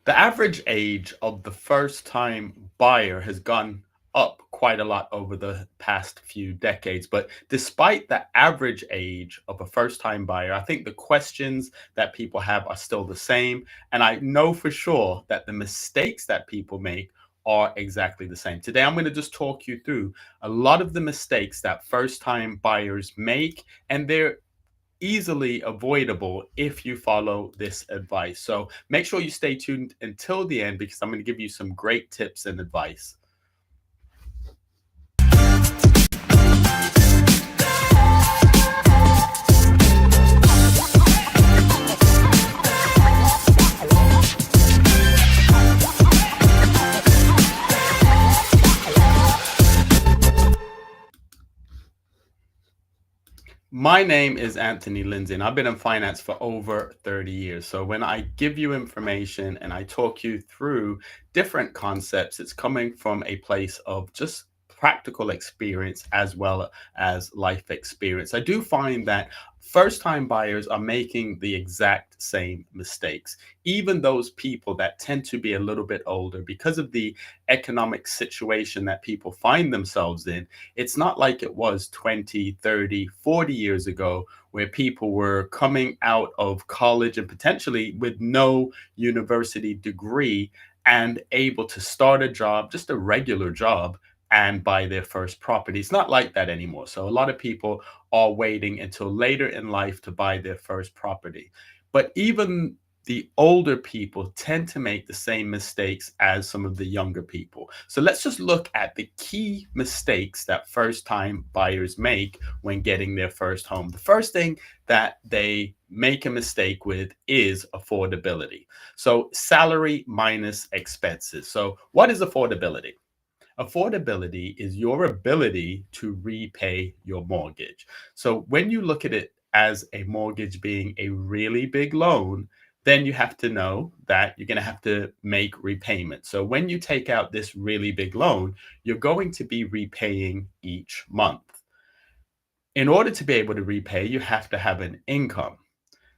The average age of the first time buyer has gone up quite a lot over the past few decades. But despite the average age of a first time buyer, I think the questions that people have are still the same. And I know for sure that the mistakes that people make are exactly the same. Today, I'm going to just talk you through a lot of the mistakes that first time buyers make. And they're easily avoidable if you follow this advice. So make sure you stay tuned until the end because I'm going to give you some great tips and advice. My name is Anthony Lindsay, and I've been in finance for over 30 years. So when I give you information and I talk you through different concepts, it's coming from a place of just practical experience as well as life experience. I do find that first time buyers are making the exact same mistakes. Even those people that tend to be a little bit older because of the economic situation that people find themselves in. It's not like it was 20, 30, 40 years ago where people were coming out of college and potentially with no university degree and able to start a job, just a regular job, and buy their first property. It's not like that anymore. So a lot of people are waiting until later in life to buy their first property. But even the older people tend to make the same mistakes as some of the younger people. So let's just look at the key mistakes that first time buyers make when getting their first home. The first thing that they make a mistake with is affordability. So salary minus expenses. So what is affordability? Affordability is your ability to repay your mortgage. So when you look at it as a mortgage being a really big loan, then you have to know that you're going to have to make repayments. So when you take out this really big loan, you're going to be repaying each month. In order to be able to repay, you have to have an income.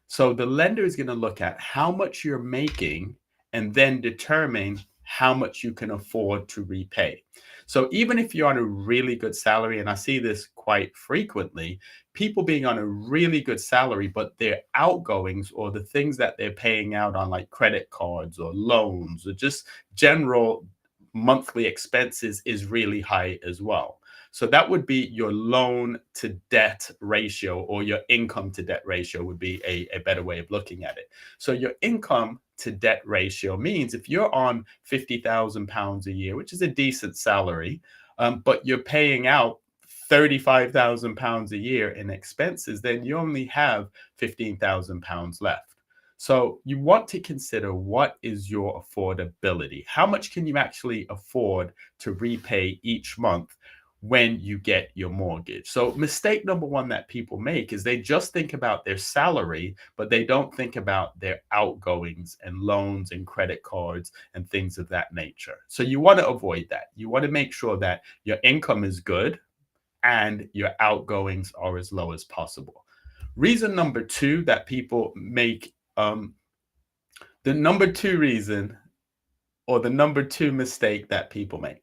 So the lender is going to look at how much you're making and then determine how much you can afford to repay. So even if you're on a really good salary, and I see this quite frequently, people being on a really good salary, but their outgoings or the things that they're paying out on, like credit cards or loans or just general monthly expenses, is really high as well. So that would be your loan to debt ratio, or your income to debt ratio would be a better way of looking at it. So your income to debt ratio means if you're on £50,000 a year, which is a decent salary, but you're paying out £35,000 a year in expenses, then you only have £15,000 left. So you want to consider, what is your affordability? How much can you actually afford to repay each month when you get your mortgage? So mistake number one that people make is they just think about their salary, but they don't think about their outgoings and loans and credit cards and things of that nature. So you want to avoid that. You want to make sure that your income is good and your outgoings are as low as possible. Reason number two that people make, the number two reason, or the number two mistake that people make.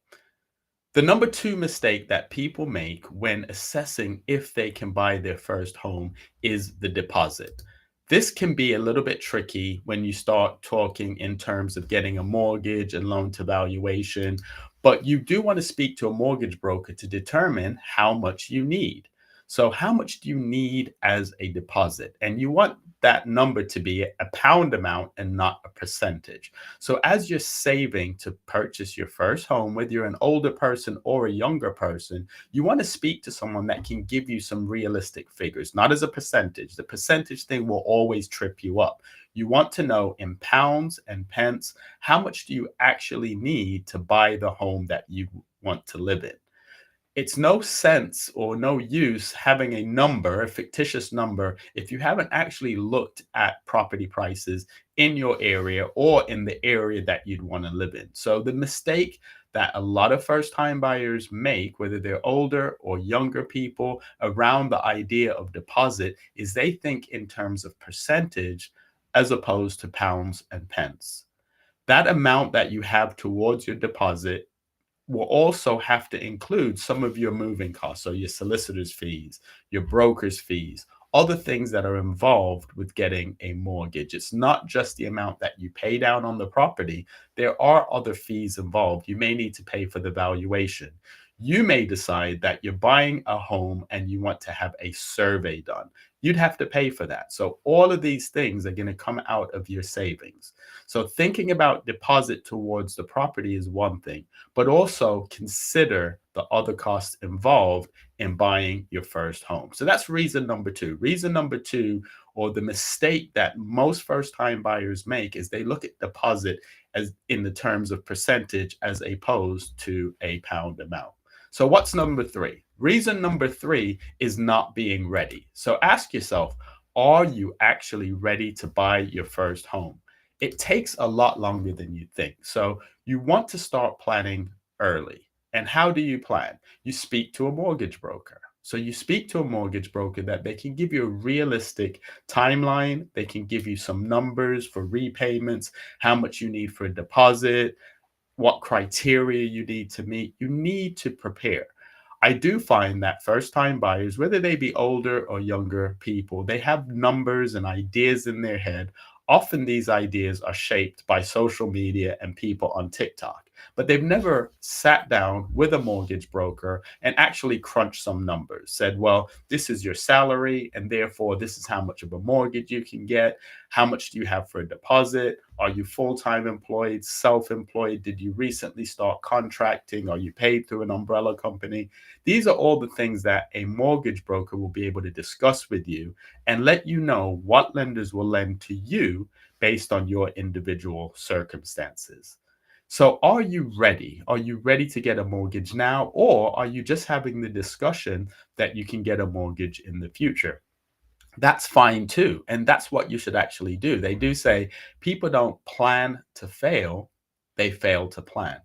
The number two mistake that people make when assessing if they can buy their first home is the deposit. This can be a little bit tricky when you start talking in terms of getting a mortgage and loan to valuation, but you do want to speak to a mortgage broker to determine how much you need. So, how much do you need as a deposit? And you want that number to be a pound amount and not a percentage. So as you're saving to purchase your first home, whether you're an older person or a younger person, you want to speak to someone that can give you some realistic figures, not as a percentage. The percentage thing will always trip you up. You want to know in pounds and pence, how much do you actually need to buy the home that you want to live in? It's no sense or no use having a number, a fictitious number, if you haven't actually looked at property prices in your area or in the area that you'd want to live in. So the mistake that a lot of first time buyers make, whether they're older or younger people, around the idea of deposit is they think in terms of percentage as opposed to pounds and pence. That amount that you have towards your deposit will also have to include some of your moving costs. So your solicitor's fees, your broker's fees, other things that are involved with getting a mortgage. It's not just the amount that you pay down on the property. There are other fees involved. You may need to pay for the valuation. You may decide that you're buying a home and you want to have a survey done. You'd have to pay for that. So all of these things are going to come out of your savings. So thinking about deposit towards the property is one thing, but also consider the other costs involved in buying your first home. So that's reason number two. Reason number two, or the mistake that most first time buyers make, is they look at deposit as in the terms of percentage as opposed to a pound amount. So what's number three? Reason number three is not being ready. So ask yourself, are you actually ready to buy your first home? It takes a lot longer than you think. So you want to start planning early. And how do you plan? You speak to a mortgage broker. So you speak to a mortgage broker that they can give you a realistic timeline. They can give you some numbers for repayments, how much you need for a deposit, what criteria you need to meet. You need to prepare. I do find that first time buyers, whether they be older or younger people, they have numbers and ideas in their head. Often these ideas are shaped by social media and people on TikTok, but they've never sat down with a mortgage broker and actually crunched some numbers, said, well, this is your salary, and therefore this is how much of a mortgage you can get. How much do you have for a deposit? Are you full-time employed, self-employed? Did you recently start contracting? Are you paid through an umbrella company? These are all the things that a mortgage broker will be able to discuss with you and let you know what lenders will lend to you based on your individual circumstances. So, are you ready? Are you ready to get a mortgage now? Or are you just having the discussion that you can get a mortgage in the future? That's fine too. And that's what you should actually do. They do say people don't plan to fail, they fail to plan.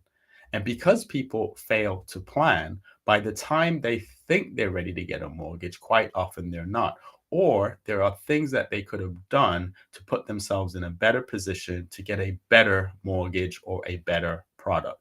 And because people fail to plan, by the time they think they're ready to get a mortgage, quite often they're not. Or there are things that they could have done to put themselves in a better position to get a better mortgage or a better product.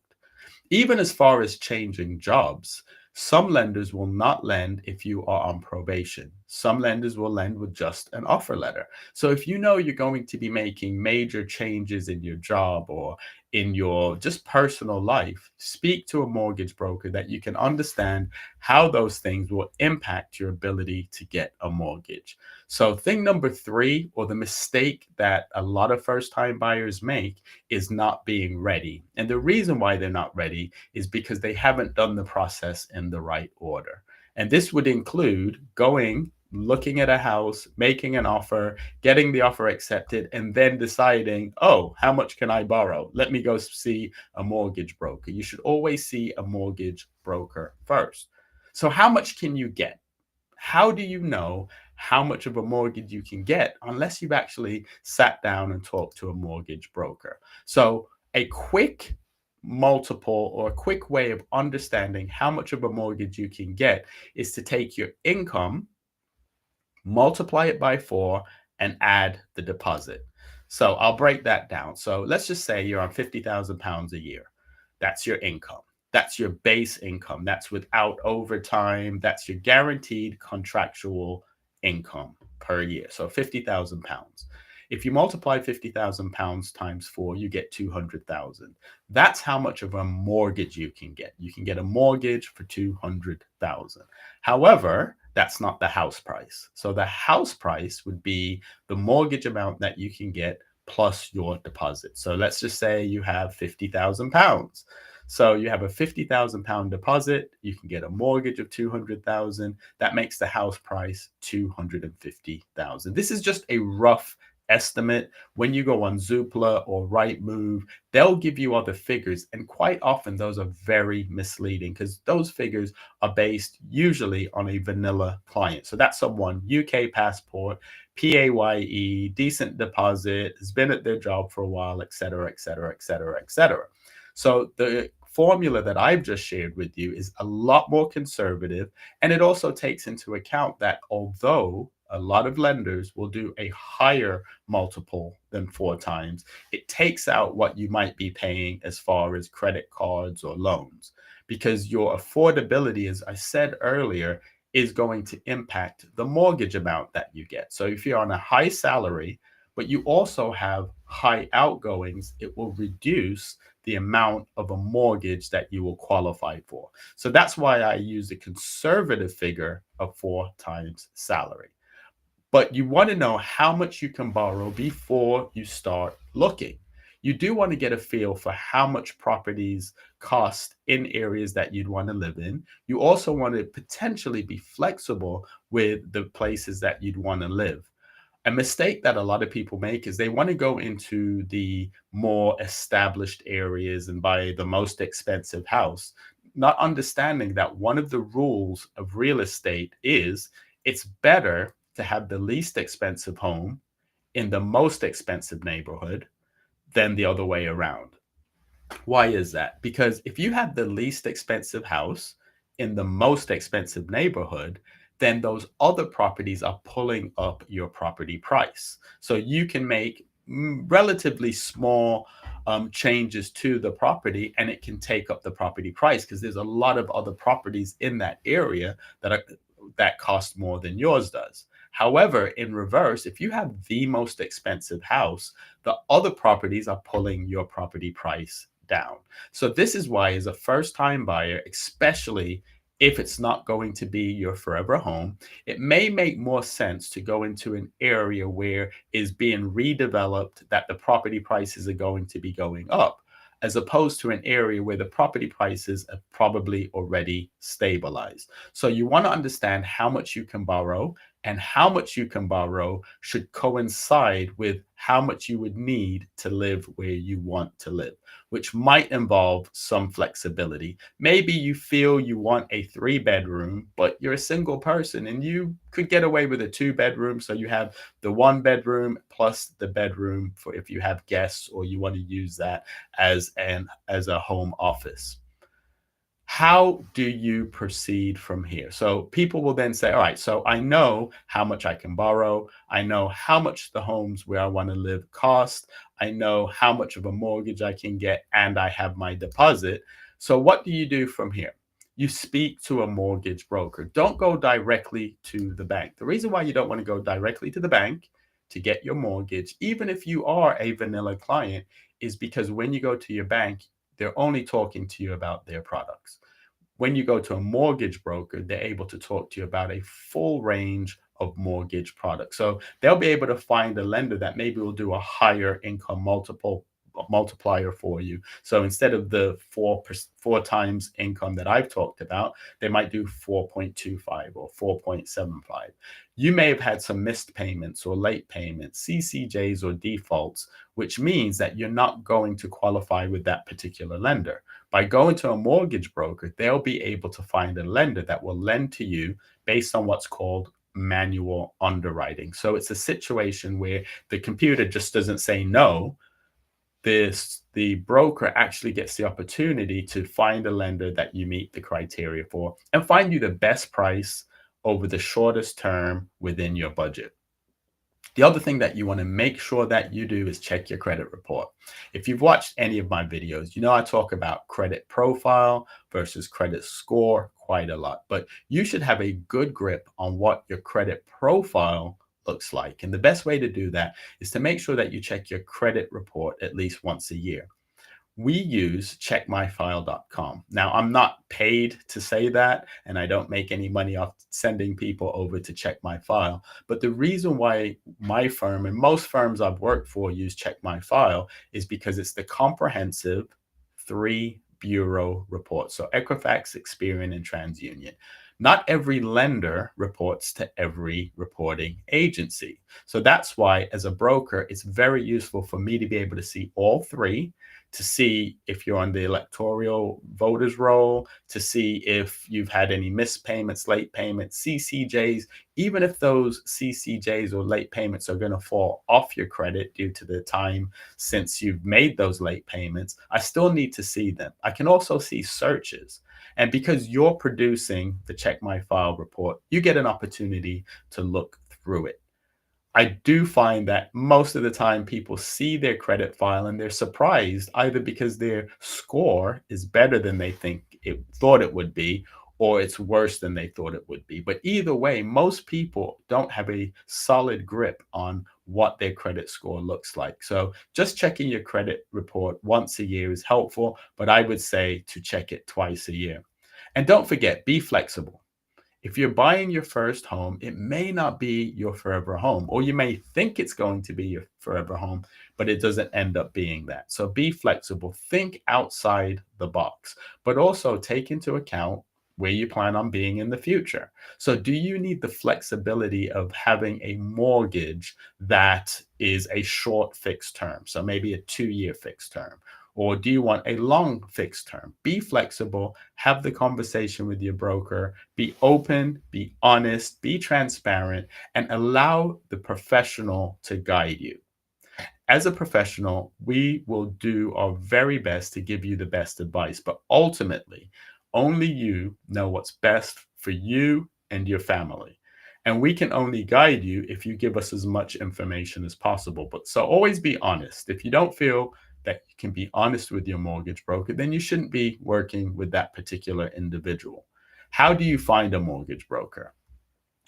Even as far as changing jobs, some lenders will not lend if you are on probation. Some lenders will lend with just an offer letter. So if you know you're going to be making major changes in your job or in your just personal life, speak to a mortgage broker that you can understand how those things will impact your ability to get a mortgage. So thing number three, or the mistake that a lot of first time buyers make, is not being ready. And the reason why they're not ready is because they haven't done the process in the right order. And this would include going, looking at a house, making an offer, getting the offer accepted, and then deciding, oh, how much can I borrow? Let me go see a mortgage broker. You should always see a mortgage broker first. So, how much can you get? How do you know how much of a mortgage you can get unless you've actually sat down and talked to a mortgage broker? So, a quick multiple or a quick way of understanding how much of a mortgage you can get is to take your income, multiply it by four, and add the deposit. So I'll break that down. So let's just say you're on £50,000 a year. That's your income. That's your base income. That's without overtime. That's your guaranteed contractual income per year. So £50,000. If you multiply £50,000 times four, you get 200,000. That's how much of a mortgage you can get. You can get a mortgage for 200,000. However, that's not the house price. So the house price would be the mortgage amount that you can get plus your deposit. So let's just say you have £50,000. So you have a £50,000 deposit, you can get a mortgage of 200,000. That makes the house price 250,000. This is just a rough estimate. When you go on Zoopla or Rightmove, they'll give you other figures, and quite often those are very misleading because those figures are based usually on a vanilla client. So that's someone UK passport, PAYE, decent deposit, has been at their job for a while, etc., etc., etc., etc. So the formula that I've just shared with you is a lot more conservative. And it also takes into account that although a lot of lenders will do a higher multiple than 4 times, it takes out what you might be paying as far as credit cards or loans, because your affordability, as I said earlier, is going to impact the mortgage amount that you get. So if you're on a high salary, but you also have high outgoings, it will reduce the amount of a mortgage that you will qualify for. So that's why I use a conservative figure of 4 times salary. But you want to know how much you can borrow before you start looking. You do want to get a feel for how much properties cost in areas that you'd want to live in. You also want to potentially be flexible with the places that you'd want to live. A mistake that a lot of people make is they want to go into the more established areas and buy the most expensive house, not understanding that one of the rules of real estate is it's better to have the least expensive home in the most expensive neighborhood than the other way around. Why is that? Because if you have the least expensive house in the most expensive neighborhood, then those other properties are pulling up your property price. So you can make relatively small changes to the property, and it can take up the property price because there's a lot of other properties in that area that cost more than yours does. However, in reverse, if you have the most expensive house, the other properties are pulling your property price down. So this is why, as a first time buyer, especially if it's not going to be your forever home, it may make more sense to go into an area where is being redeveloped, that the property prices are going to be going up, as opposed to an area where the property prices are probably already stabilized. So you want to understand how much you can borrow, and how much you can borrow should coincide with how much you would need to live where you want to live, which might involve some flexibility. Maybe you feel you want a 3 bedroom, but you're a single person and you could get away with a 2 bedroom. So you have the 1 bedroom plus the bedroom for if you have guests or you want to use that as a home office. How do you proceed from here? So people will then say, all right, so I know how much I can borrow. I know how much the homes where I want to live cost. I know how much of a mortgage I can get, and I have my deposit. So what do you do from here? You speak to a mortgage broker. Don't go directly to the bank. The reason why you don't want to go directly to the bank to get your mortgage, even if you are a vanilla client, is because when you go to your bank, they're only talking to you about their products. When you go to a mortgage broker, they're able to talk to you about a full range of mortgage products. So they'll be able to find a lender that maybe will do a higher income multiplier for you. So instead of the 4 times income that I've talked about, they might do 4.25 or 4.75. You may have had some missed payments or late payments, CCJs or defaults, which means that you're not going to qualify with that particular lender. By going to a mortgage broker, they'll be able to find a lender that will lend to you based on what's called manual underwriting. So it's a situation where the computer just doesn't say no. The broker actually gets the opportunity to find a lender that you meet the criteria for and find you the best price over the shortest term within your budget. The other thing that you want to make sure that you do is check your credit report. If you've watched any of my videos, you know I talk about credit profile versus credit score quite a lot, but you should have a good grip on what your credit profile looks like. And the best way to do that is to make sure that you check your credit report at least once a year. We use checkmyfile.com. Now, I'm not paid to say that, and I don't make any money off sending people over to check my file. But the reason why my firm and most firms I've worked for use Check My File is because it's the comprehensive 3 bureau report. So Equifax, Experian, and TransUnion. Not every lender reports to every reporting agency. So that's why, as a broker, it's very useful for me to be able to see all three, to see if you're on the electoral voters roll, to see if you've had any missed payments, late payments, CCJs. Even if those CCJs or late payments are going to fall off your credit due to the time since you've made those late payments, I still need to see them. I can also see searches. And because you're producing the Check My File report, you get an opportunity to look through it. I do find that most of the time people see their credit file and they're surprised, either because their score is better than they think it thought it would be, or it's worse than they thought it would be. But either way, most people don't have a solid grip on what their credit score looks like. So just checking your credit report once a year is helpful, but I would say to check it twice a year. And don't forget, be flexible. If you're buying your first home, it may not be your forever home, or you may think it's going to be your forever home, but it doesn't end up being that. So be flexible, think outside the box, but also take into account where you plan on being in the future. So, do you need the flexibility of having a mortgage that is a short fixed term? So, maybe a 2 year fixed term. Or do you want a long fixed term? Be flexible, have the conversation with your broker, be open, be honest, be transparent, and allow the professional to guide you. As a professional, we will do our very best to give you the best advice, but ultimately, only you know what's best for you and your family. And we can only guide you if you give us as much information as possible. But so always be honest. If you don't feel that you can be honest with your mortgage broker, then you shouldn't be working with that particular individual. How do you find a mortgage broker?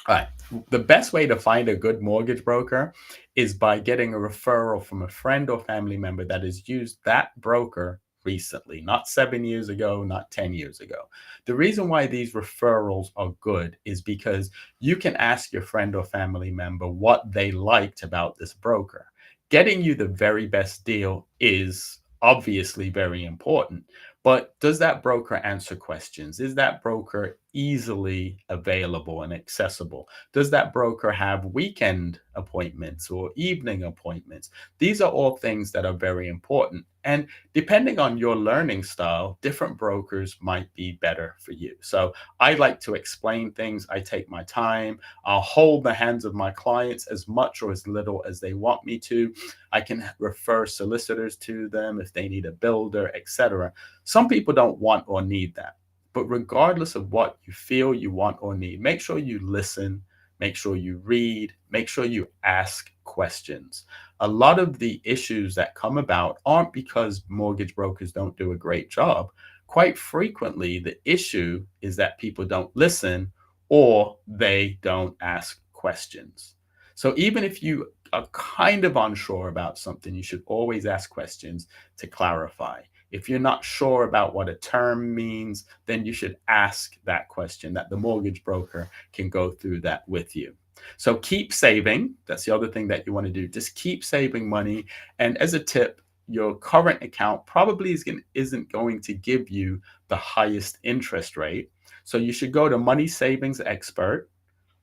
All right. The best way to find a good mortgage broker is by getting a referral from a friend or family member that has used that broker recently, not 7 years ago, not 10 years ago. The reason why these referrals are good is because you can ask your friend or family member what they liked about this broker. Getting you the very best deal is obviously very important. But does that broker answer questions? Is that broker easily available and accessible? Does that broker have weekend appointments or evening appointments? These are all things that are very important. And depending on your learning style, different brokers might be better for you. So I like to explain things. I take my time. I'll hold the hands of my clients as much or as little as they want me to. I can refer solicitors to them if they need a builder, etc. Some people don't want or need that. But regardless of what you feel you want or need, make sure you listen, make sure you read, make sure you ask questions. A lot of the issues that come about aren't because mortgage brokers don't do a great job. Quite frequently, the issue is that people don't listen or they don't ask questions. So even if you are kind of unsure about something, you should always ask questions to clarify. If you're not sure about what a term means, then you should ask that question, that the mortgage broker can go through that with you. So keep saving. That's the other thing that you want to do. Just keep saving money. And as a tip, your current account probably isn't going to give you the highest interest rate. So you should go to Money Savings Expert,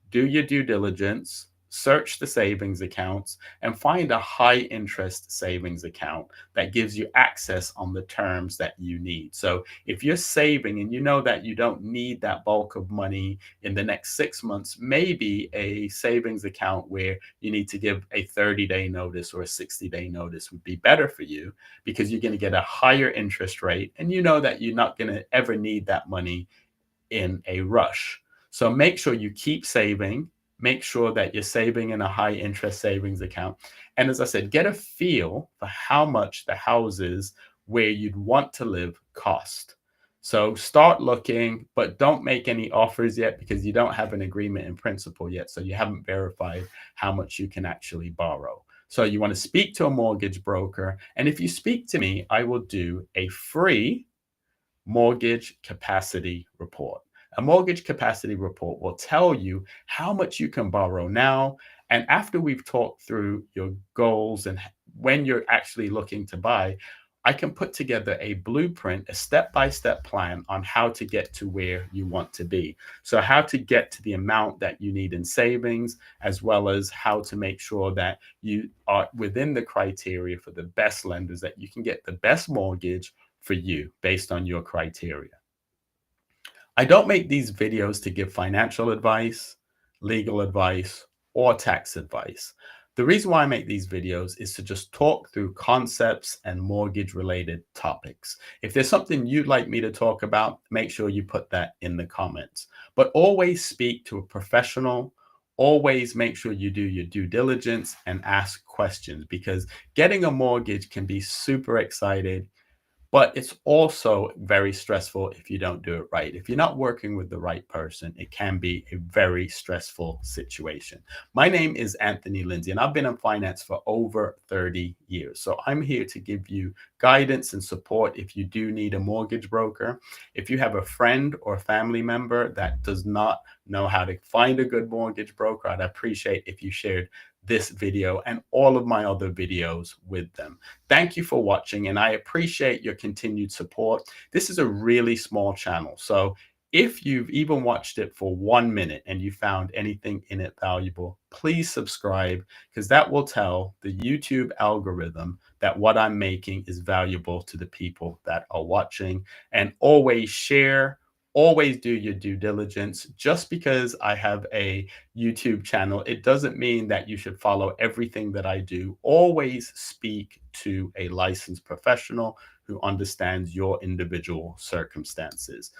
do your due diligence, search the savings accounts, and find a high interest savings account that gives you access on the terms that you need. So if you're saving and you know that you don't need that bulk of money in the next 6 months, maybe a savings account where you need to give a 30-day notice or a 60-day notice would be better for you, because you're going to get a higher interest rate and you know that you're not going to ever need that money in a rush. So make sure you keep saving, make sure that you're saving in a high interest savings account. And as I said, get a feel for how much the houses where you'd want to live cost. So start looking, but don't make any offers yet because you don't have an agreement in principle yet. So you haven't verified how much you can actually borrow. So you want to speak to a mortgage broker. And if you speak to me, I will do a free mortgage capacity report. A mortgage capacity report will tell you how much you can borrow now. And after we've talked through your goals and when you're actually looking to buy, I can put together a blueprint, a step by step plan on how to get to where you want to be. So, how to get to the amount that you need in savings, as well as how to make sure that you are within the criteria for the best lenders, that you can get the best mortgage for you based on your criteria. I don't make these videos to give financial advice, legal advice, or tax advice. The reason why I make these videos is to just talk through concepts and mortgage related topics. If there's something you'd like me to talk about, make sure you put that in the comments. But always speak to a professional. Always make sure you do your due diligence and ask questions, because getting a mortgage can be super exciting, but it's also very stressful if you don't do it right. If you're not working with the right person, it can be a very stressful situation. My name is Anthony Lindsay, and I've been in finance for over 30 years. So I'm here to give you guidance and support if you do need a mortgage broker. If you have a friend or family member that does not know how to find a good mortgage broker, I'd appreciate if you shared this video and all of my other videos with them. Thank you for watching, and I appreciate your continued support. This is a really small channel, so if you've even watched it for 1 minute and you found anything in it valuable, please subscribe, because that will tell the YouTube algorithm that what I'm making is valuable to the people that are watching. And always share, always do your due diligence. Just because I have a YouTube channel, it doesn't mean that you should follow everything that I do. Always speak to a licensed professional who understands your individual circumstances.